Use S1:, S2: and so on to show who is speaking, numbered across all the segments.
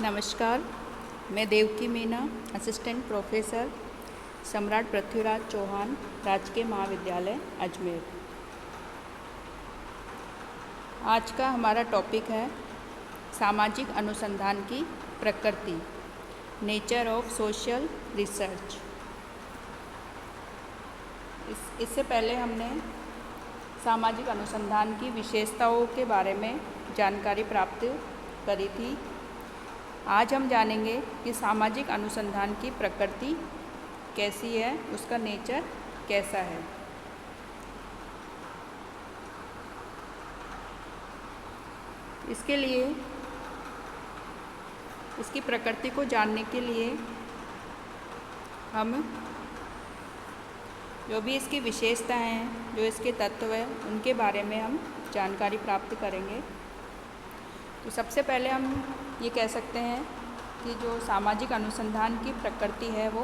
S1: नमस्कार, मैं Devaki Meena, assistant professor, सम्राट पृथ्वीराज चौहान, राजकीय महाविद्यालय अजमेर। आज का हमारा टॉपिक है सामाजिक अनुसंधान की प्रकृति, नेचर ऑफ सोशल रिसर्च। इससे पहले हमने सामाजिक अनुसंधान की विशेषताओं के बारे में जानकारी प्राप्त करी थी। आज हम जानेंगे कि सामाजिक अनुसंधान की प्रकृति कैसी है, उसका नेचर कैसा है। इसके लिए, इसकी प्रकृति को जानने के लिए हम जो भी इसकी विशेषता हैं, जो इसके तत्व हैं, उनके बारे में हम जानकारी प्राप्त करेंगे। तो सबसे पहले हम ये कह सकते हैं कि जो सामाजिक अनुसंधान की प्रकृति है वो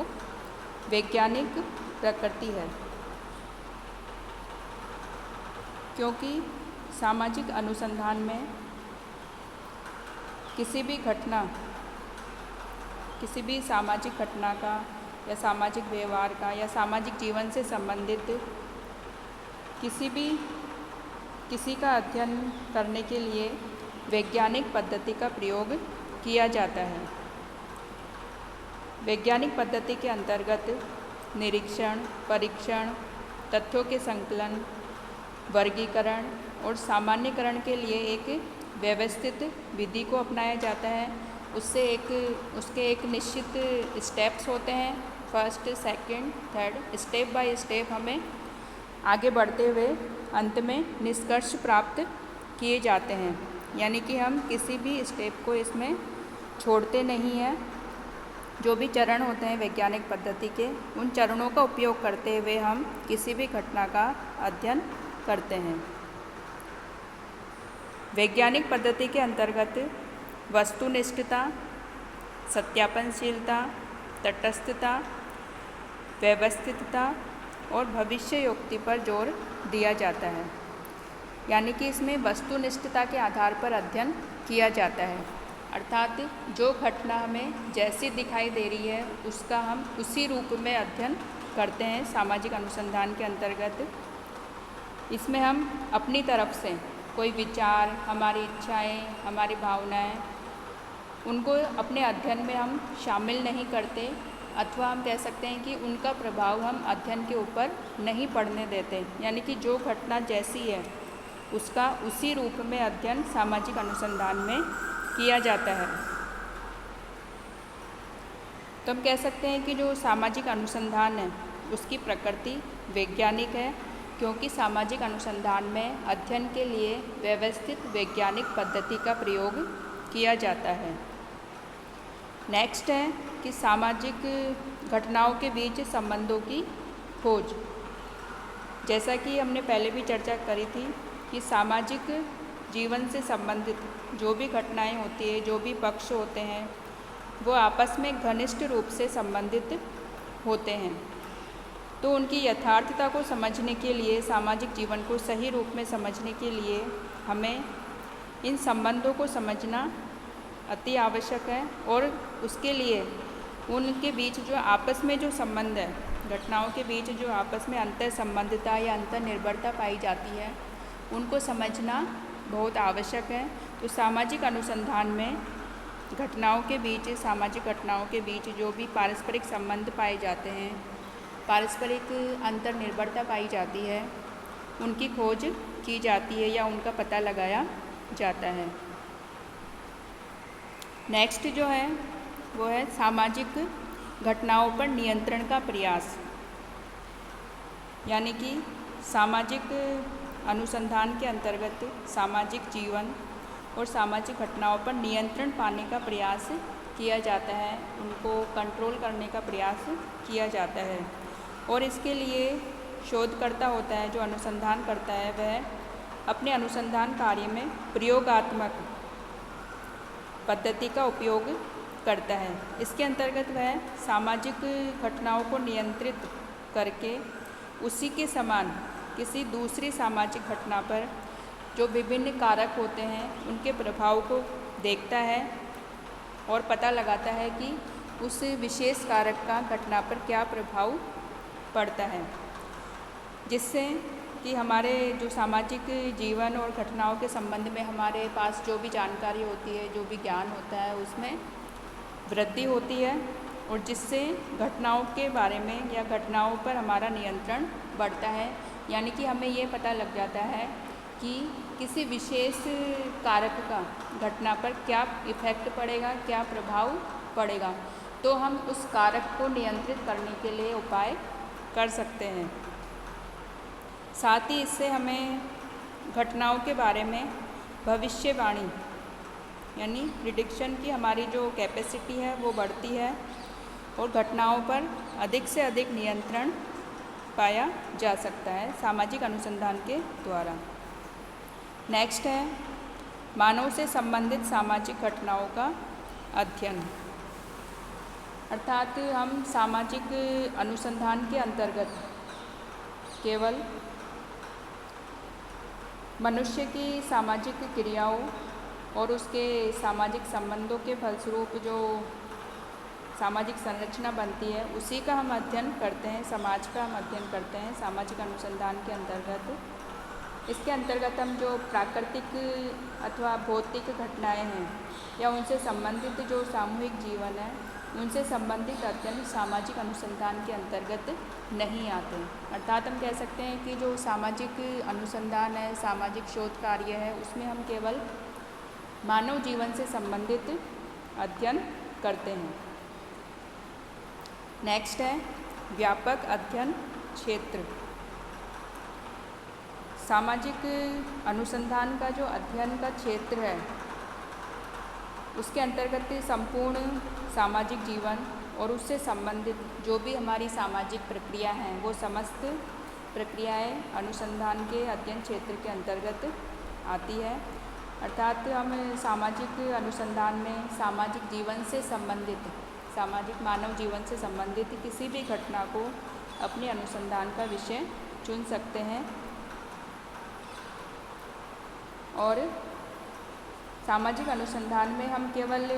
S1: वैज्ञानिक प्रकृति है, क्योंकि सामाजिक अनुसंधान में किसी भी सामाजिक घटना का या सामाजिक व्यवहार का या सामाजिक जीवन से संबंधित किसी का अध्ययन करने के लिए वैज्ञानिक पद्धति का प्रयोग किया जाता है। वैज्ञानिक पद्धति के अंतर्गत निरीक्षण, परीक्षण, तथ्यों के संकलन, वर्गीकरण और सामान्यकरण के लिए एक व्यवस्थित विधि को अपनाया जाता है। उसके एक निश्चित स्टेप्स होते हैं, first, second, third. Step by step हमें आगे बढ़ते हुए अंत में निष्कर्ष प्राप्त किए जाते हैं, यानी कि हम किसी भी स्टेप को इसमें छोड़ते नहीं हैं। जो भी चरण होते हैं वैज्ञानिक पद्धति के, उन चरणों का उपयोग करते हुए हम किसी भी घटना का अध्ययन करते हैं। वैज्ञानिक पद्धति के अंतर्गत वस्तुनिष्ठता, सत्यापनशीलता, तटस्थता, व्यवस्थितता और भविष्ययोक्ति पर जोर दिया जाता है, यानी कि इसमें वस्तुनिष्ठता के आधार पर अध्ययन किया जाता है। अर्थात जो घटना हमें जैसी दिखाई दे रही है उसका हम उसी रूप में अध्ययन करते हैं सामाजिक अनुसंधान के अंतर्गत। इसमें हम अपनी तरफ से कोई विचार, हमारी इच्छाएं, हमारी भावनाएं, उनको अपने अध्ययन में हम शामिल नहीं करते, अथवा हम कह सकते हैं कि उनका प्रभाव हम अध्ययन के ऊपर नहीं पड़ने देते, यानी कि जो घटना जैसी है उसका उसी रूप में अध्ययन सामाजिक अनुसंधान में किया जाता है। तो हम कह सकते हैं कि जो सामाजिक अनुसंधान है उसकी प्रकृति वैज्ञानिक है, क्योंकि सामाजिक अनुसंधान में अध्ययन के लिए व्यवस्थित वैज्ञानिक पद्धति का प्रयोग किया जाता है। नेक्स्ट है कि सामाजिक घटनाओं के बीच संबंधों की खोज। जैसा कि हमने पहले भी चर्चा करी थी कि सामाजिक जीवन से संबंधित जो भी घटनाएं होती है, जो भी पक्ष होते हैं, वो आपस में घनिष्ठ रूप से संबंधित होते हैं। तो उनकी यथार्थता को समझने के लिए, सामाजिक जीवन को सही रूप में समझने के लिए हमें इन संबंधों को समझना अति आवश्यक है, और उसके लिए उनके बीच जो आपस में जो संबंध है, घटनाओं के बीच जो आपस में अंतर संबंधता या अंतर निर्भरता पाई जाती है, उनको समझना बहुत आवश्यक है। तो सामाजिक अनुसंधान में सामाजिक घटनाओं के बीच जो भी पारस्परिक संबंध पाए जाते हैं, पारस्परिक अंतर निर्भरता पाई जाती है, उनकी खोज की जाती है या उनका पता लगाया जाता है। नेक्स्ट जो है वो है सामाजिक घटनाओं पर नियंत्रण का प्रयास, यानी कि सामाजिक अनुसंधान के अंतर्गत सामाजिक जीवन और सामाजिक घटनाओं पर नियंत्रण पाने का प्रयास किया जाता है, उनको कंट्रोल करने का प्रयास किया जाता है। और इसके लिए शोधकर्ता होता है, जो अनुसंधान करता है, वह अपने अनुसंधान कार्य में प्रयोगात्मक पद्धति का उपयोग करता है। इसके अंतर्गत वह सामाजिक घटनाओं को नियंत्रित करके उसी के समान किसी दूसरी सामाजिक घटना पर जो विभिन्न कारक होते हैं उनके प्रभाव को देखता है और पता लगाता है कि उस विशेष कारक का घटना पर क्या प्रभाव पड़ता है, जिससे कि हमारे जो सामाजिक जीवन और घटनाओं के संबंध में हमारे पास जो भी जानकारी होती है, जो भी ज्ञान होता है, उसमें वृद्धि होती है और जिससे घटनाओं के बारे में या घटनाओं पर हमारा नियंत्रण बढ़ता है। यानी कि हमें ये पता लग जाता है कि किसी विशेष कारक का घटना पर क्या इफ़ेक्ट पड़ेगा, क्या प्रभाव पड़ेगा, तो हम उस कारक को नियंत्रित करने के लिए उपाय कर सकते हैं। साथ ही इससे हमें घटनाओं के बारे में भविष्यवाणी यानी प्रिडिक्शन की हमारी जो कैपेसिटी है वो बढ़ती है और घटनाओं पर अधिक से अधिक नियंत्रण पाया जा सकता है सामाजिक अनुसंधान के द्वारा। नेक्स्ट है मानव से संबंधित सामाजिक घटनाओं का अध्ययन, अर्थात हम सामाजिक अनुसंधान के अंतर्गत केवल मनुष्य की सामाजिक क्रियाओं और उसके सामाजिक संबंधों के फलस्वरूप जो सामाजिक संरचना बनती है उसी का हम अध्ययन करते हैं, समाज का हम अध्ययन करते हैं सामाजिक अनुसंधान के अंतर्गत। इसके अंतर्गत हम जो प्राकृतिक अथवा भौतिक घटनाएं हैं या उनसे संबंधित जो सामूहिक जीवन है उनसे संबंधित अध्ययन सामाजिक अनुसंधान के अंतर्गत नहीं आते। अर्थात हम कह सकते हैं कि जो सामाजिक अनुसंधान है, सामाजिक शोध कार्य है, उसमें हम केवल मानव जीवन से संबंधित अध्ययन करते हैं। नेक्स्ट है व्यापक अध्ययन क्षेत्र। सामाजिक अनुसंधान का जो अध्ययन का क्षेत्र है उसके अंतर्गत संपूर्ण सामाजिक जीवन और उससे संबंधित जो भी हमारी सामाजिक प्रक्रिया हैं वो समस्त प्रक्रियाएं अनुसंधान के अध्ययन क्षेत्र के अंतर्गत आती है। अर्थात हम सामाजिक अनुसंधान में सामाजिक जीवन से संबंधित, सामाजिक मानव जीवन से संबंधित किसी भी घटना को अपने अनुसंधान का विषय चुन सकते हैं और सामाजिक अनुसंधान में हम केवल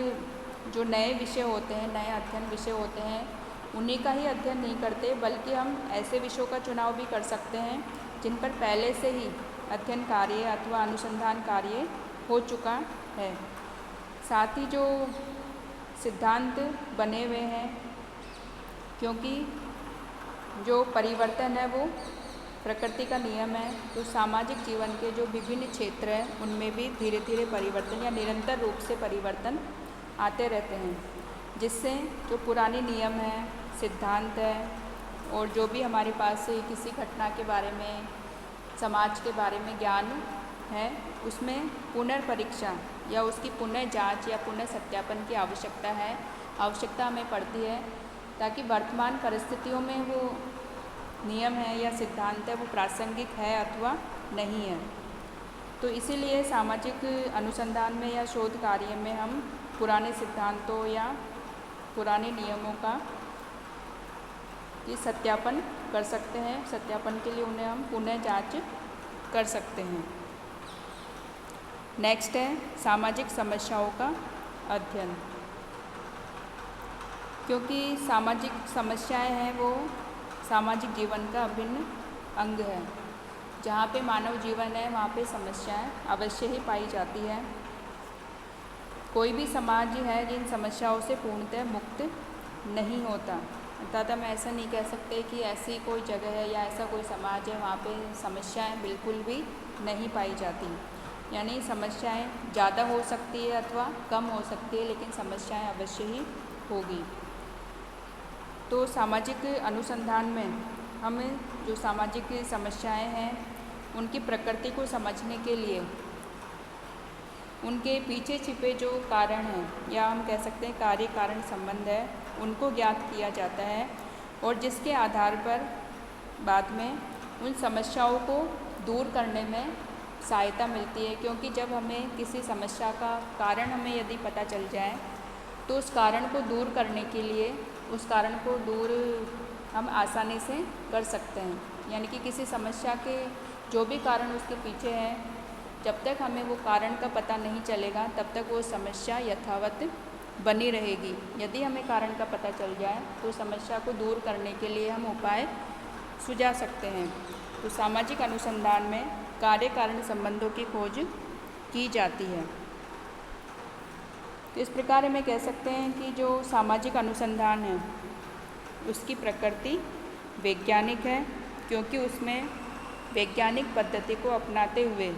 S1: जो नए विषय होते हैं, नए अध्ययन विषय होते हैं, उन्हीं का ही अध्ययन नहीं करते, बल्कि हम ऐसे विषयों का चुनाव भी कर सकते हैं जिन पर पहले से ही अध्ययन कार्य अथवा अनुसंधान कार्य हो चुका है। साथ ही जो सिद्धांत बने हुए हैं, क्योंकि जो परिवर्तन है वो प्रकृति का नियम है, तो सामाजिक जीवन के जो विभिन्न क्षेत्र हैं उनमें भी धीरे धीरे परिवर्तन या निरंतर रूप से परिवर्तन आते रहते हैं, जिससे जो पुराने नियम हैं, सिद्धांत है और जो भी हमारे पास किसी घटना के बारे में, समाज के बारे में ज्ञान है, उसमें पुनर्परीक्षा या उसकी पुनः जांच या पुनः सत्यापन की आवश्यकता हमें पड़ती है, ताकि वर्तमान परिस्थितियों में वो नियम है या सिद्धांत है वो प्रासंगिक है अथवा नहीं है। तो इसीलिए सामाजिक अनुसंधान में या शोध कार्य में हम पुराने सिद्धांतों या पुराने नियमों का सत्यापन कर सकते हैं। सत्यापन के लिए उन्हें हम पुनः जांच कर सकते हैं। नेक्स्ट है सामाजिक समस्याओं का अध्ययन। क्योंकि सामाजिक समस्याएं हैं वो सामाजिक जीवन का अभिन्न अंग है। जहाँ पे मानव जीवन है वहाँ पे समस्याएं अवश्य ही पाई जाती है। कोई भी समाज है जिन समस्याओं से पूर्णतः मुक्त नहीं होता। अर्थात हम ऐसा नहीं कह सकते कि ऐसी कोई जगह है या ऐसा कोई समाज है वहाँ पे समस्याएं बिल्कुल भी नहीं पाई जाती। यानी समस्याएं ज़्यादा हो सकती है अथवा कम हो सकती है, लेकिन समस्याएं अवश्य ही होगी। तो सामाजिक अनुसंधान में हमें जो सामाजिक समस्याएं हैं उनकी प्रकृति को समझने के लिए उनके पीछे छिपे जो कारण हैं या हम कह सकते हैं कार्य कारण संबंध है, उनको ज्ञात किया जाता है और जिसके आधार पर बाद में उन समस्याओं को दूर करने में सहायता मिलती है। क्योंकि जब हमें किसी समस्या का कारण हमें यदि पता चल जाए तो उस कारण को दूर करने के लिए उस कारण को दूर हम आसानी से कर सकते हैं। यानी कि किसी समस्या के जो भी कारण उसके पीछे हैं, जब तक हमें वो कारण का पता नहीं चलेगा तब तक वो समस्या यथावत बनी रहेगी। यदि हमें कारण का पता चल जाए तो समस्या को दूर करने के लिए हम उपाय सुझा सकते हैं। तो सामाजिक अनुसंधान में कार्य कारण संबंधों की खोज की जाती है। तो इस प्रकार हमें कह सकते हैं कि जो सामाजिक अनुसंधान है उसकी प्रकृति वैज्ञानिक है, क्योंकि उसमें वैज्ञानिक पद्धति को अपनाते हुए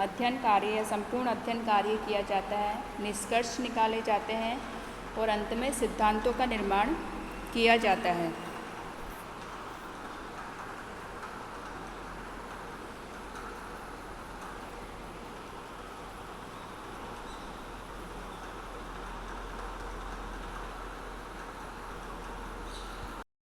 S1: अध्ययन कार्य या संपूर्ण अध्ययन कार्य किया जाता है, निष्कर्ष निकाले जाते हैं और अंत में सिद्धांतों का निर्माण किया जाता है।